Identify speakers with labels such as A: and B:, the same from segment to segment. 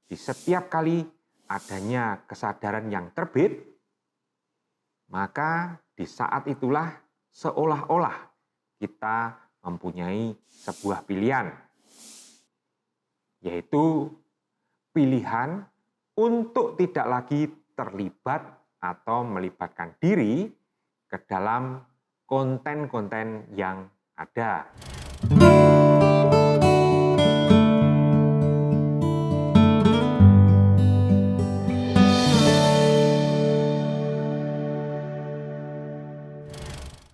A: di setiap kali adanya kesadaran yang terbit, maka di saat itulah seolah-olah kita mempunyai sebuah pilihan, yaitu pilihan untuk tidak lagi terlibat atau melibatkan diri ke dalam konten-konten yang ada.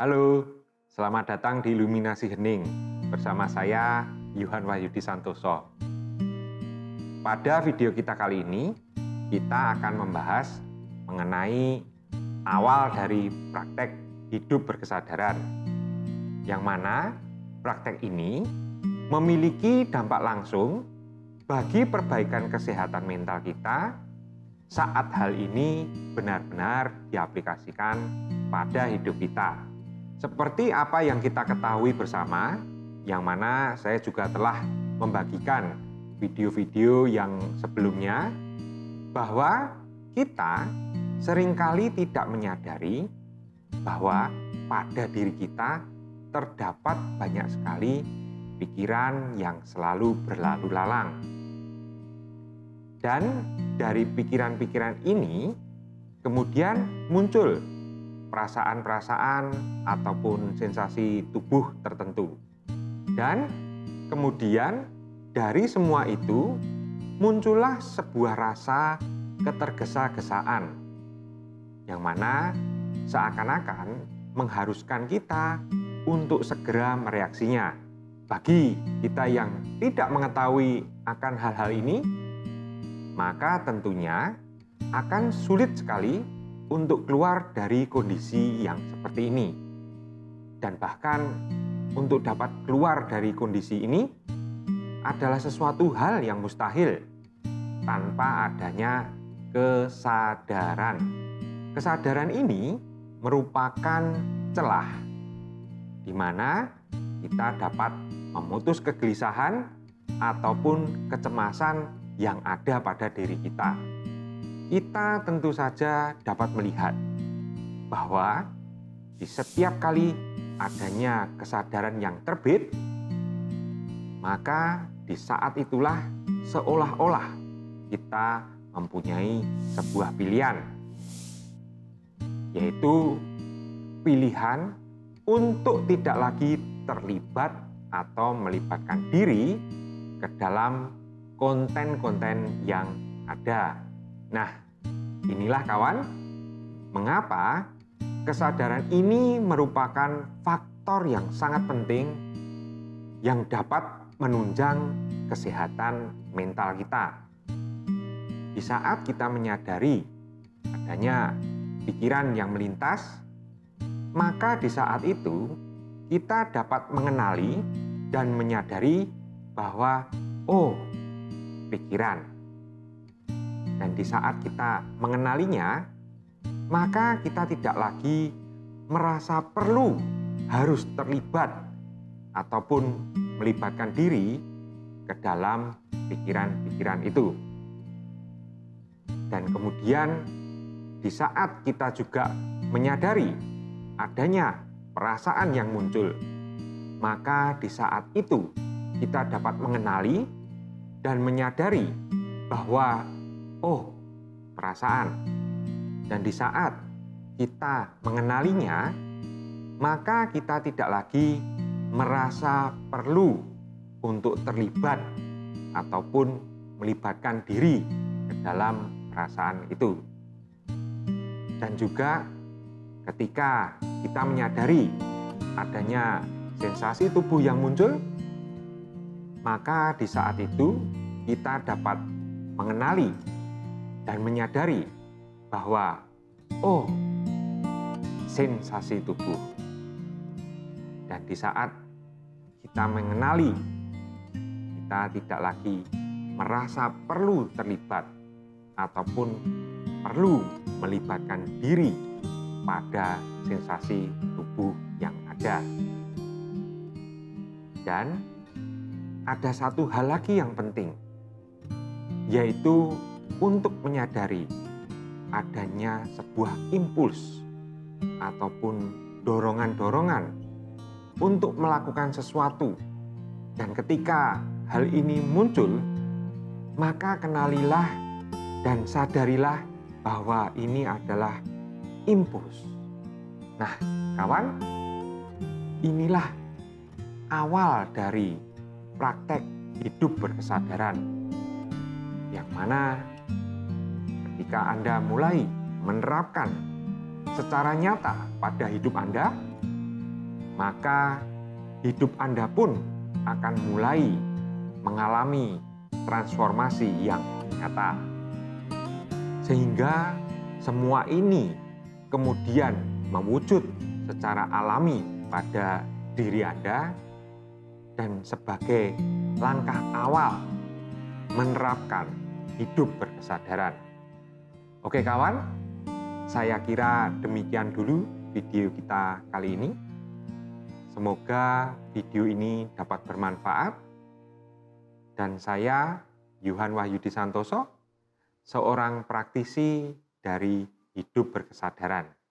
A: Halo, selamat datang di Iluminasi Hening bersama saya Yuhan Wahyudi Santoso. Pada video kita kali ini, kita akan membahas mengenai awal dari praktek hidup berkesadaran, yang mana praktek ini memiliki dampak langsung bagi perbaikan kesehatan mental kita saat hal ini benar-benar diaplikasikan pada hidup kita. Seperti apa yang kita ketahui bersama, yang mana saya juga telah membagikan video-video yang sebelumnya, bahwa kita seringkali tidak menyadari bahwa pada diri kita terdapat banyak sekali pikiran yang selalu berlalu lalang. Dan dari pikiran-pikiran ini kemudian muncul perasaan-perasaan ataupun sensasi tubuh tertentu. Dan kemudian dari semua itu muncullah sebuah rasa ketergesa-gesaan, yang mana seakan-akan mengharuskan kita untuk segera mereaksinya. Bagi kita yang tidak mengetahui akan hal-hal ini, maka tentunya akan sulit sekali untuk keluar dari kondisi yang seperti ini. Dan bahkan untuk dapat keluar dari kondisi ini adalah sesuatu hal yang mustahil tanpa adanya kesadaran. Kesadaran ini merupakan celah di mana kita dapat memutus kegelisahan ataupun kecemasan yang ada pada diri kita. Kita tentu saja dapat melihat bahwa di setiap kali adanya kesadaran yang terbit, maka di saat itulah seolah-olah kita mempunyai sebuah pilihan, yaitu pilihan untuk tidak lagi terlibat atau melibatkan diri ke dalam konten-konten yang ada. Nah, inilah kawan, mengapa kesadaran ini merupakan faktor yang sangat penting yang dapat menunjang kesehatan mental kita. Di saat kita menyadari adanya pikiran yang melintas, maka di saat itu kita dapat mengenali dan menyadari bahwa pikiran. Dan di saat kita mengenalinya, maka kita tidak lagi merasa perlu harus terlibat ataupun melibatkan diri ke dalam pikiran-pikiran itu. Dan kemudian di saat kita juga menyadari adanya perasaan yang muncul, maka di saat itu kita dapat mengenali dan menyadari bahwa perasaan. Dan di saat kita mengenalinya, maka kita tidak lagi merasa perlu untuk terlibat ataupun melibatkan diri ke dalam perasaan itu. Dan juga ketika kita menyadari adanya sensasi tubuh yang muncul, maka di saat itu kita dapat mengenali dan menyadari bahwa sensasi tubuh. Dan di saat kita mengenali, kita tidak lagi merasa perlu terlibat ataupun perlu melibatkan diri pada sensasi tubuh yang ada. Dan ada satu hal lagi yang penting, yaitu untuk menyadari adanya sebuah impuls ataupun dorongan-dorongan untuk melakukan sesuatu. Dan ketika hal ini muncul, maka kenalilah dan sadarilah bahwa ini adalah impuls. Nah, kawan, inilah awal dari praktek hidup berkesadaran, yang mana ketika Anda mulai menerapkan secara nyata pada hidup Anda, maka hidup Anda pun akan mulai mengalami transformasi yang nyata. Sehingga semua ini kemudian mewujud secara alami pada diri Anda dan sebagai langkah awal menerapkan hidup berkesadaran. Oke kawan, saya kira demikian dulu video kita kali ini. Semoga video ini dapat bermanfaat. Dan saya, Yohan Wahyudi Santoso, seorang praktisi dari hidup berkesadaran.